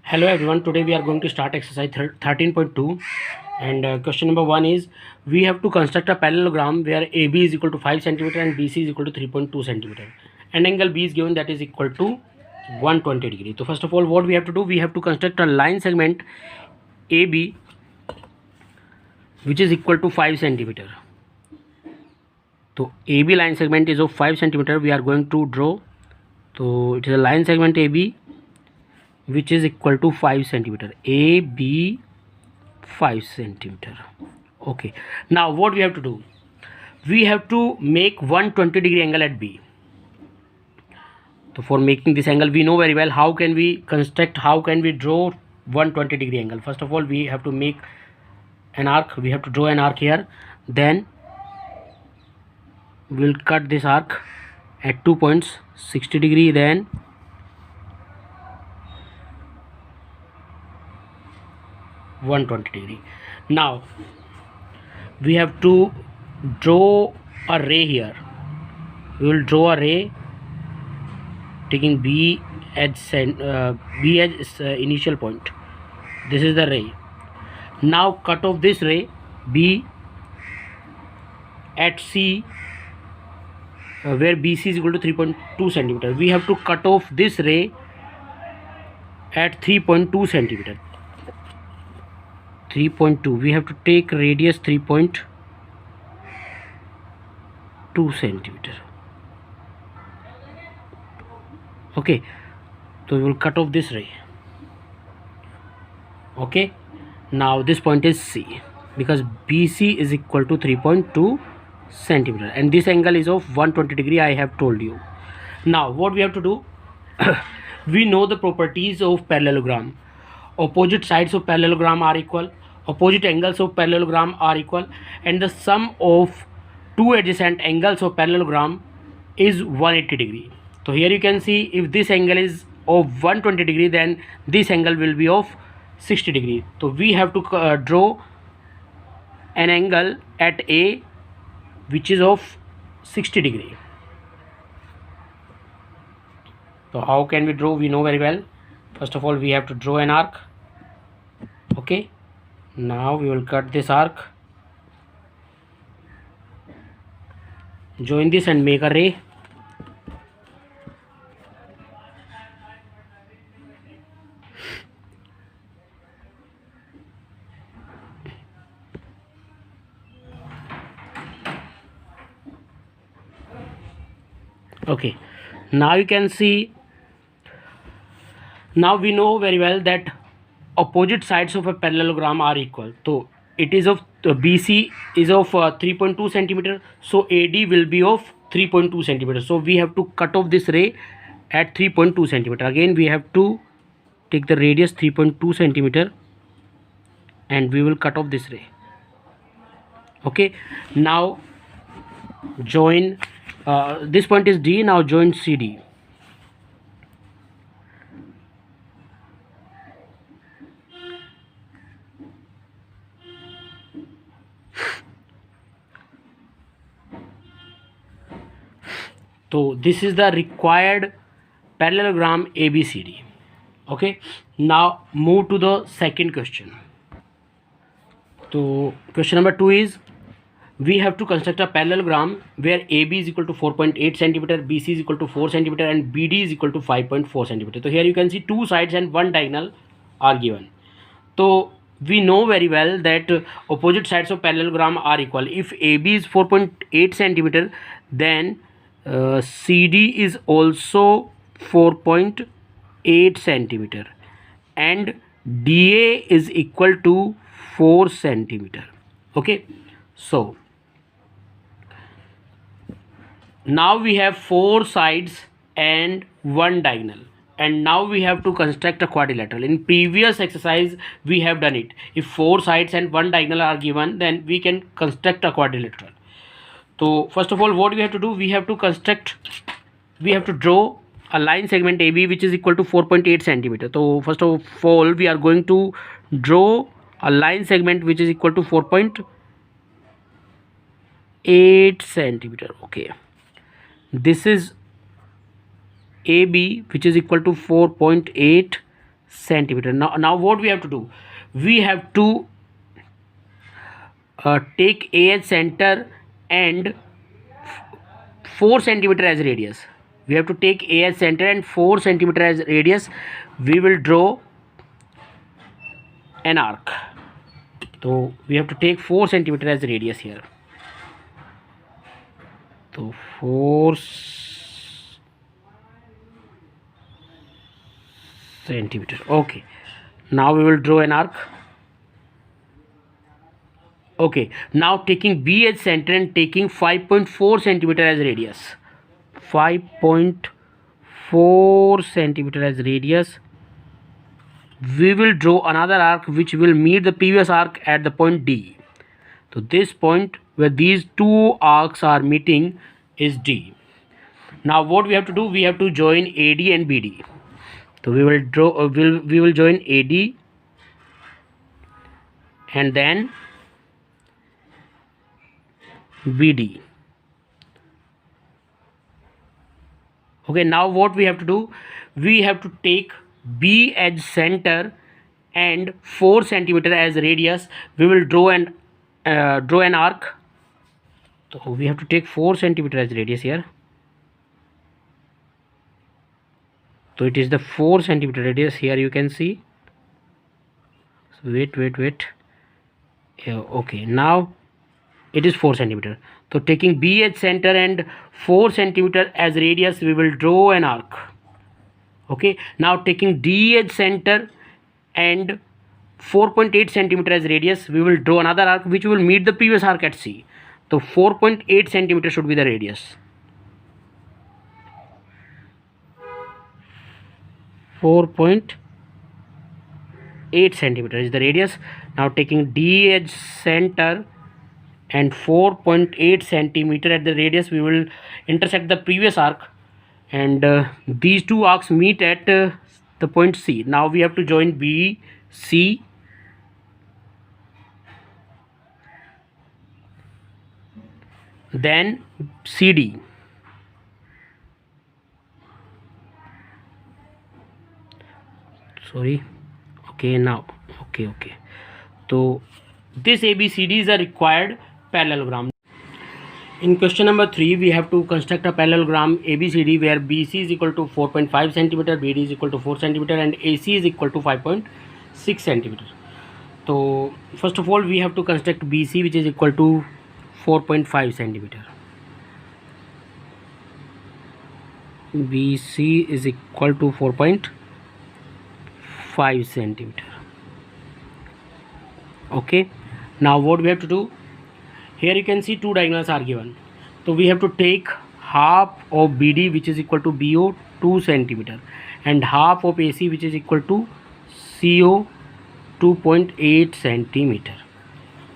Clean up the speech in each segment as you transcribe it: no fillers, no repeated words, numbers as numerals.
Hello everyone, today we are going to start exercise 13.2 and question number 1 is we have to construct a parallelogram where AB is equal to 5 centimeter and BC is equal to 3.2 centimeter and angle B is given that is equal to 120 degree. So first of all what we have to do, we have to construct a line segment AB which is equal to 5 centimeter. So AB line segment is of 5 centimeter. We are going to draw. So it is a line segment AB which is equal to 5 centimeter. AB 5 centimeter. Okay, now what we have to do, we have to make 120 degree angle at B. So for making this angle, we know very well how can we construct, how can we draw 120 degree angle. First of all, we have to make an arc. We have to draw an arc here, then we'll cut this arc at 2 points, 60 degree, then 120 degree. Now we have to draw a ray here. We will draw a ray taking B as initial point. This is the ray. Now cut off this ray B at C where BC is equal to 3.2 centimeter. We have to cut off this ray at 3.2 centimeter. 3.2. We have to take radius 3.2 centimeter. Okay, so we will cut off this ray. Okay, now this point is C because BC is equal to 3.2 centimeter and this angle is of 120 degree. I have told you. Now what we have to do, we know the properties of parallelogram. Opposite sides of parallelogram are equal, opposite angles of parallelogram are equal, and the sum of two adjacent angles of parallelogram is 180 degree. So here you can see if this angle is of 120 degree, then this angle will be of 60 degree. So we have to draw an angle at A which is of 60 degree. So how can we draw? We know very well. First of all, we have to draw an arc. Okay, now we will cut this arc, join this and make a ray. Okay, now you can see, now we know very well that opposite sides of a parallelogram are equal. So it is of BC is of 3.2 centimeter, so AD will be of 3.2 centimeter. So we have to cut off this ray at 3.2 centimeter. Again we have to take the radius 3.2 centimeter and we will cut off this ray. Okay, now join this point is D. Now join CD. So this is the required parallelogram ABCD. Okay, now move to the second question. So question number 2 is we have to construct a parallelogram where AB is equal to 4.8 centimeter, BC is equal to 4 centimeter and BD is equal to 5.4 centimeter. So here you can see two sides and one diagonal are given. So we know very well that opposite sides of parallelogram are equal. If AB is 4.8 centimeter, then CD is also 4.8 centimeter and DA is equal to 4 centimeter. Okay, so now we have four sides and one diagonal, and now we have to construct a quadrilateral. In previous exercise we have done it. If four sides and one diagonal are given, then we can construct a quadrilateral. So first of all what we have to do, we have to draw a line segment AB which is equal to 4.8 centimeter. So first of all we are going to draw a line segment which is equal to 4.8 centimeter. Okay, this is AB which is equal to 4.8 centimeter. Now what we have to do, we have to take A as center and 4 centimeter as radius. We have to take A as center and 4 centimeter as radius. We will draw an arc. So we have to take 4 centimeter as radius here. So 4 centimeter. Okay. Now we will draw an arc. Okay. Now taking B as center and taking 5.4 centimeter as radius. 5.4 centimeter as radius. We will draw another arc which will meet the previous arc at the point D. So this point where these two arcs are meeting is D. Now what we have to do, we have to join AD and BD. So we will draw we will join AD and then BD. Okay, now what we have to do, we have to take B as center and 4 centimeter as radius. We will draw an arc. So we have to take 4 centimeter as radius here. So it is the 4 centimeter radius here, you can see. So wait. Yeah, okay, now it is 4 centimeter. So taking B as center and 4 centimeter as radius, we will draw an arc. Okay, now taking D as center and 4.8 centimeter as radius, we will draw another arc which will meet the previous arc at C. So 4.8 centimeter should be the radius. 4.8 centimeter is the radius. Now taking D as center and 4.8 centimeter at the radius, we will intersect the previous arc, and these two arcs meet at the point C. Now we have to join B, C, then CD. Sorry. Okay, now okay. So this ABCDs are required parallelogram. In question number 3, we have to construct a parallelogram ABCD where BC is equal to 4.5 centimeter, BD is equal to 4 centimeter, and AC is equal to 5.6 centimeter. So first of all, we have to construct BC, which is equal to 4.5 centimeter. BC is equal to 4.5 centimeter. Okay, now what we have to do, here you can see two diagonals are given. So we have to take half of BD, which is equal to BO, 2 centimeter, and half of AC, which is equal to CO, 2.8 centimeter.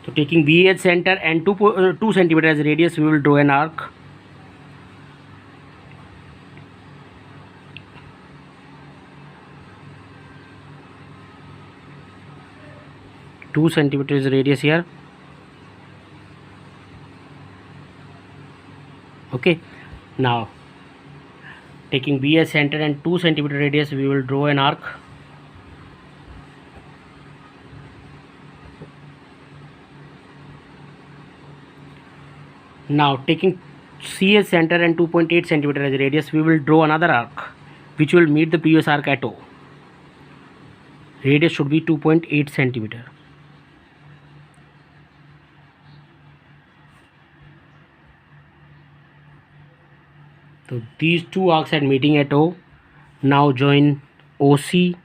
So taking B as center and 2 centimeter as radius, we will draw an arc. Two centimeters radius here. Okay, now taking B as center and 2 centimeter radius, we will draw an arc. Now taking C as center and 2.8 centimeter as radius, we will draw another arc which will meet the previous arc at O. Radius should be 2.8 centimeter. So these two arcs are meeting at O. Now join OC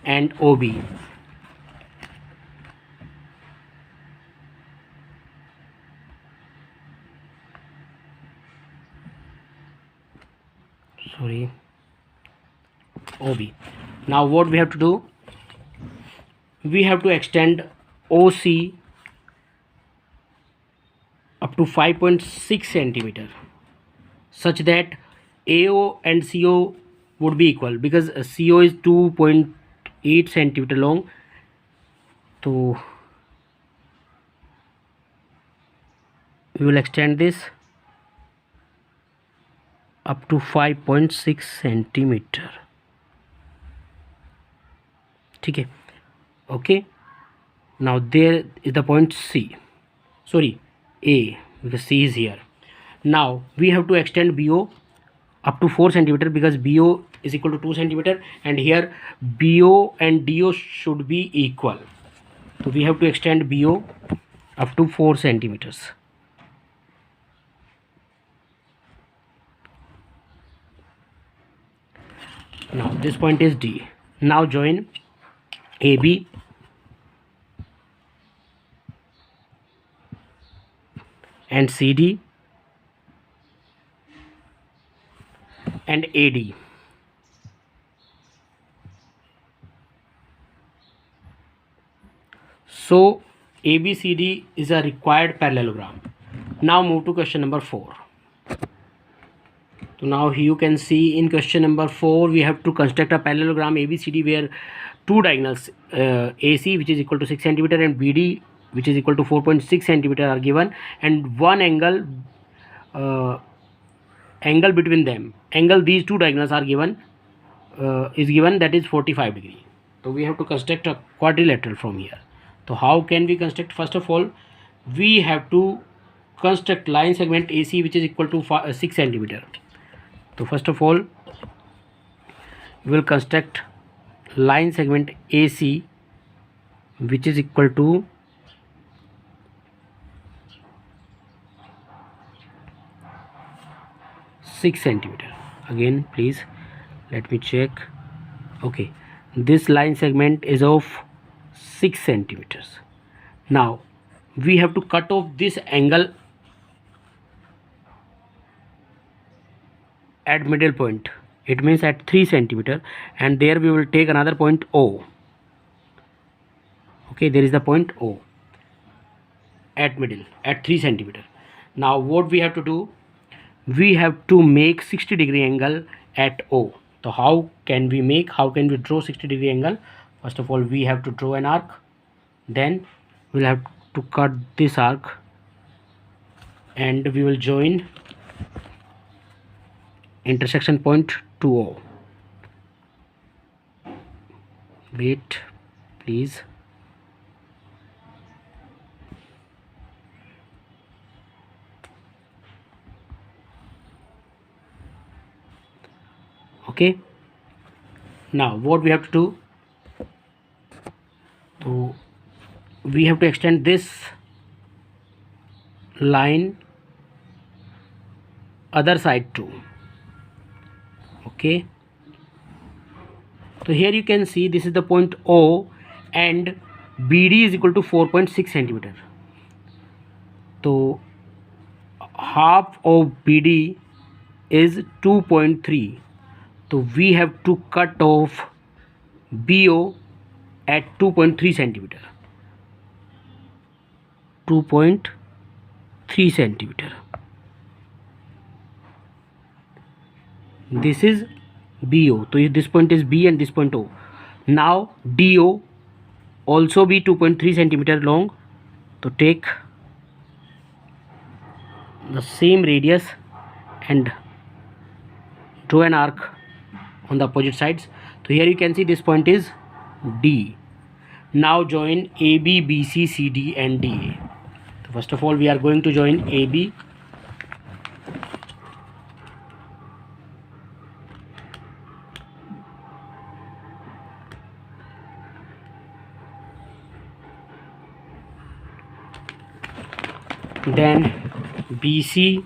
and OB. Sorry, OB. Now what we have to do, we have to extend OC up to 5.6 centimeter such that AO and CO would be equal, because CO is 2.8 centimeter long. So we will extend this up to 5.6 centimetre, ठीक है. Okay, now there is the point C, sorry A, because C is here. Now we have to extend BO up to 4 centimeter because BO is equal to 2 centimeter, and here BO and DO should be equal, so we have to extend BO up to 4 centimeters. Now this point is D. Now join AB and CD and AD. So ABCD is a required parallelogram. Now move to question number 4. So now you can see in question number 4 we have to construct a parallelogram ABCD where two diagonals AC, which is equal to 6 centimeter, and BD, which is equal to 4.6 centimeter, are given, and one angle between them, these two diagonals are given, is given, that is 45 degree. So we have to construct a quadrilateral from here. So how can we construct? First of all, we have to construct line segment AC, which is equal to 6 centimeter. So first of all, we will construct line segment AC, which is equal to 6 centimeter. Again, please let me check. Okay, this line segment is of 6 centimeters. Now we have to cut off this angle at middle point, it means at 3 centimeter, and there we will take another point O. Okay, there is the point O at middle at 3 centimeter. Now what we have to do? We have to make 60 degree angle at O. So how can we draw 60 degree angle? First of all, we have to draw an arc, then we'll have to cut this arc, and we will join intersection point to O. Wait, please. Okay, now what we have to do? So we have to extend this line other side too. Okay, so here you can see this is the point O, and BD is equal to 4.6 centimeter. So half of BD is 2.3. So we have to cut off BO at 2.3 centimeter. 2.3 centimeter. This is BO. So this point is B and this point O. Now DO also be 2.3 centimeter long. So take the same radius and draw an arc on the opposite sides. So here you can see this point is D. Now join AB, BC, CD and DA. So first of all, we are going to join AB. Then BC,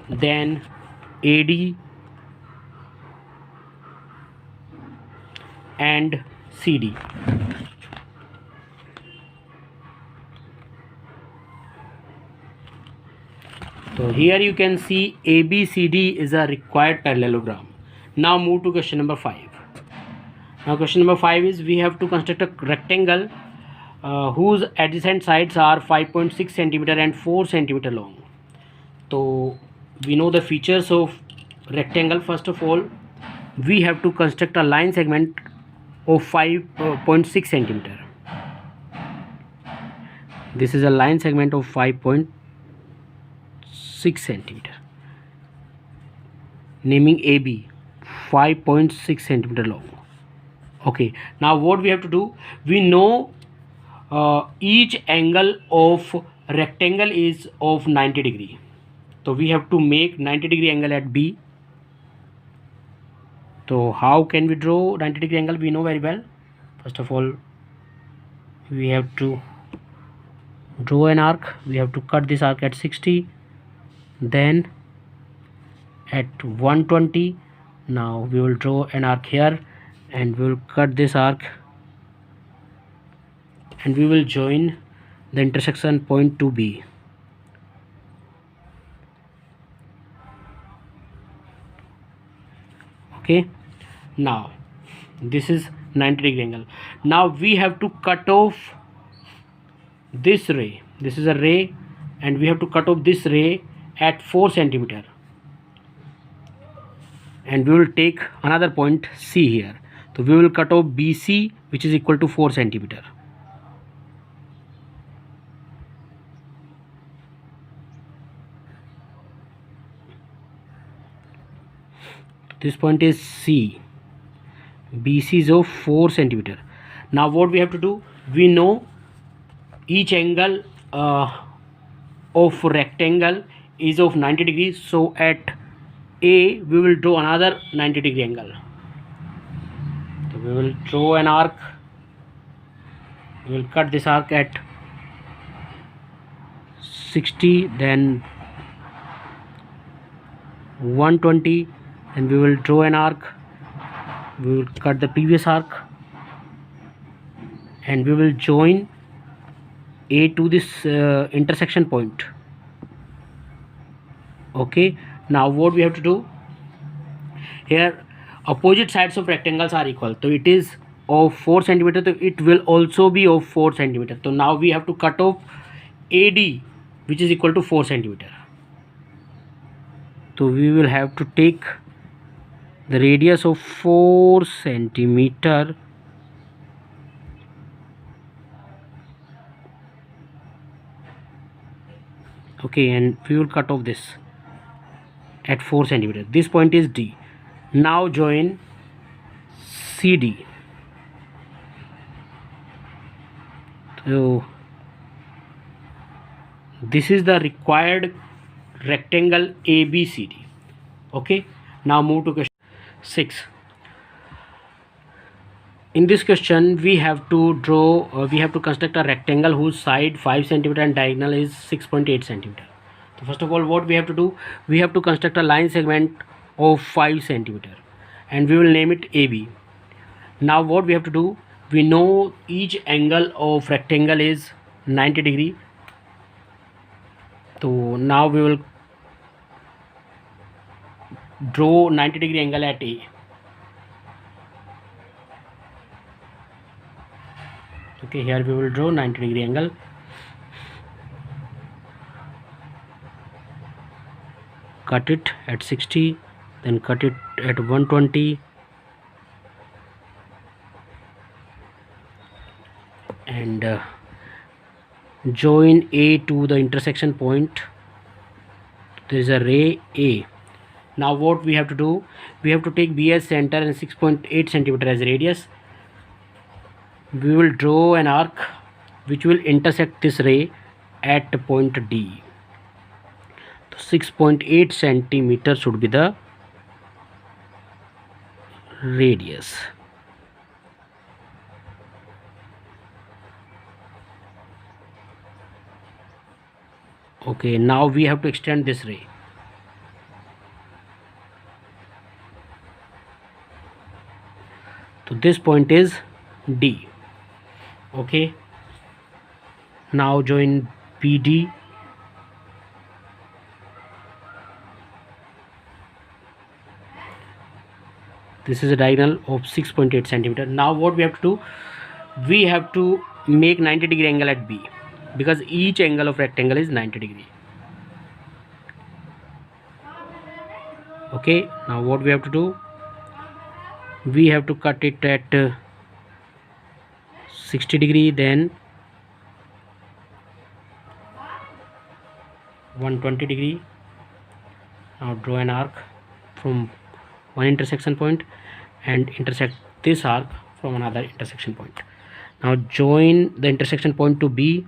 then AD and CD. So here you can see ABCD is a required parallelogram. Now move to question number 5. Now question number 5 is we have to construct a rectangle whose adjacent sides are 5.6 centimeter and 4 centimeter long. So we know the features of rectangle. First of all, we have to construct a line segment of 5.6 centimeter. This is a line segment of 5.6 centimeter, naming AB 5.6 centimeter long. Okay, now what we have to do, we know each angle of rectangle is of 90 degree, so we have to make 90 degree angle at B. So how can we draw 90 degree angle? We know very well. First of all, we have to draw an arc. We have to cut this arc at 60, then at 120. Now we will draw an arc here and we will cut this arc and we will join the intersection point to B. Okay, now this is 90 degree angle. Now we have to cut off this ray. This is a ray and we have to cut off this ray at 4 centimeter, and we will take another point C here. So we will cut off BC, which is equal to 4 centimeter. This point is C. BC is of 4 centimeter. Now what we have to do, we know each angle of rectangle is of 90 degrees, so at A we will draw another 90 degree angle. So we will draw an arc, we will cut this arc at 60, then 120, and we will draw an arc, we will cut the previous arc and we will join A to this intersection point. Okay, now what we have to do here, opposite sides of rectangles are equal, so it is of 4 centimeter, so it will also be of 4 centimeter. So now we have to cut off AD, which is equal to 4 centimeter. So we will have to take the radius of 4 centimeter okay, and we will cut off this at 4 centimeter. This point is D. Now join CD. So this is the required rectangle ABCD. Okay, now move to question 6. In this question we have to draw we have to construct a rectangle whose side 5 centimeter and diagonal is 6.8 centimeter. So first of all, what we have to do, we have to construct a line segment of 5 centimeter and we will name it AB. Now what we have to do, we know each angle of rectangle is 90 degree. So now we will draw 90 degree angle at A. Okay, here we will draw 90 degree angle. Cut it at 60, then cut it at 120, and join A to the intersection point. There is a ray A. Now what we have to do, we have to take B as center and 6.8 centimeter as radius. We will draw an arc which will intersect this ray at point D. 6.8 centimeter should be the radius. Okay, now we have to extend this ray. So this point is D. Okay, now join BD. This is a diagonal of 6.8 centimeter. Now what we have to do, we have to make 90 degree angle at B, because each angle of rectangle is 90 degree. Okay, now what we have to do, we have to cut it at 60 degree, then 120 degree. Now draw an arc from one intersection point and intersect this arc from another intersection point. Now join the intersection point to B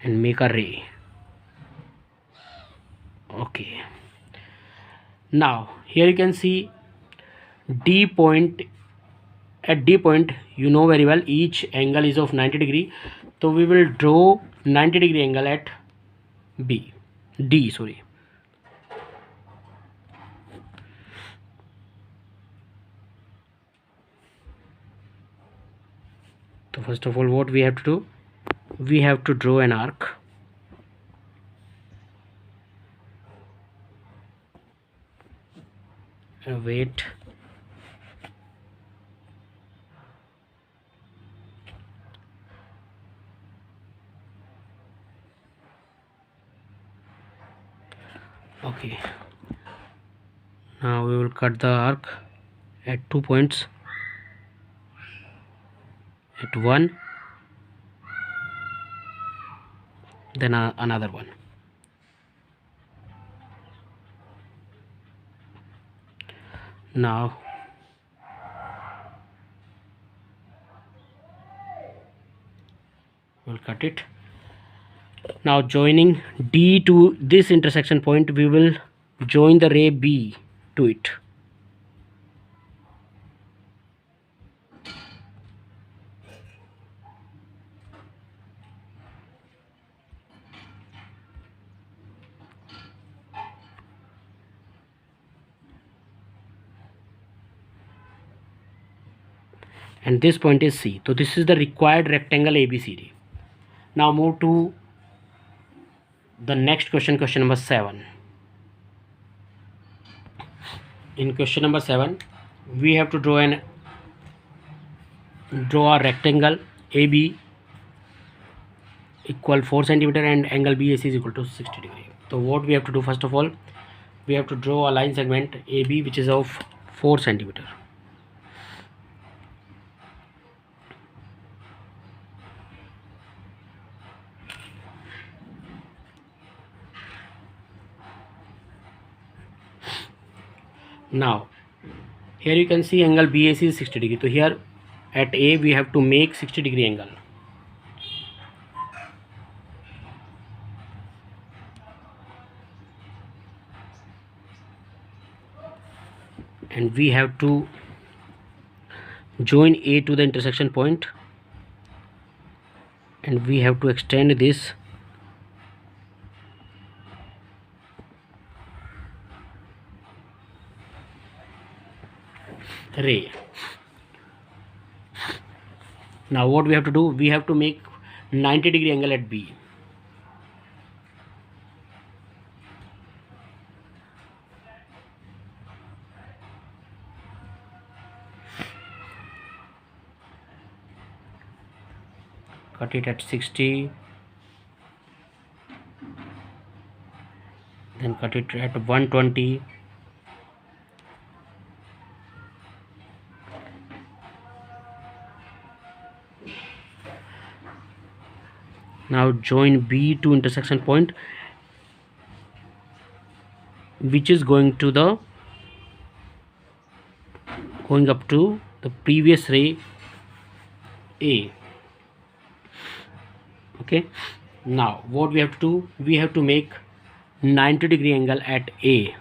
and make a ray. Okay, now here you can see D point. At D point, you know very well each angle is of 90 degree, so we will draw 90 degree angle at D, sorry. So first of all, what we have to do, we have to draw an arc. Wait. Okay, now we will cut the arc at 2 points, at one, then another one. Now we'll cut it. Now joining D to this intersection point, we will join the ray B to it. And this point is C. So this is the required rectangle ABCD. Now move to the next question, question number 7. In question number 7, we have to draw a rectangle AB equal 4 centimeter and angle BAC is equal to 60 degree. So what we have to do, first of all, we have to draw a line segment AB which is of 4 centimeter. Now here you can see angle BAC is 60 degree. So here at A we have to make 60 degree angle. And we have to join A to the intersection point, and we have to extend this ray. Now what we have to do, we have to make 90 degree angle at B. Cut it at 60, then cut it at 120, now join B to intersection point which is going up to the previous ray A. Okay, now what we have to do, we have to make 90 degree angle at A.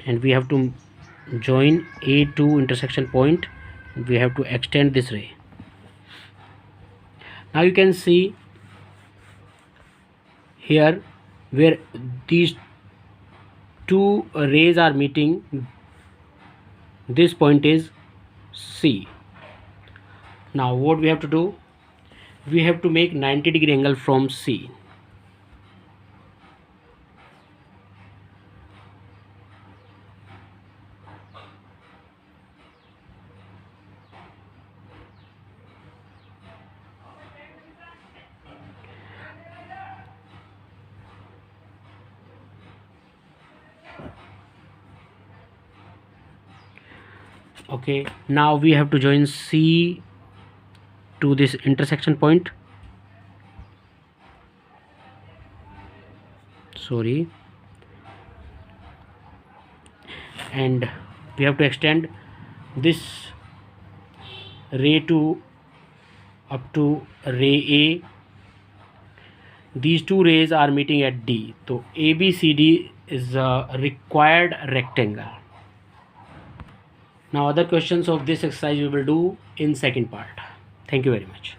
And we have to join A to intersection point. We have to extend this ray. Now you can see here where these two rays are meeting, this point is C. Now what we have to do, we have to make 90 degree angle from C. Okay, now we have to join C to this intersection point. Sorry. And we have to extend this ray to up to ray A. These two rays are meeting at D. So ABCD is a required rectangle. Now other questions of this exercise we will do in second part. Thank you very much.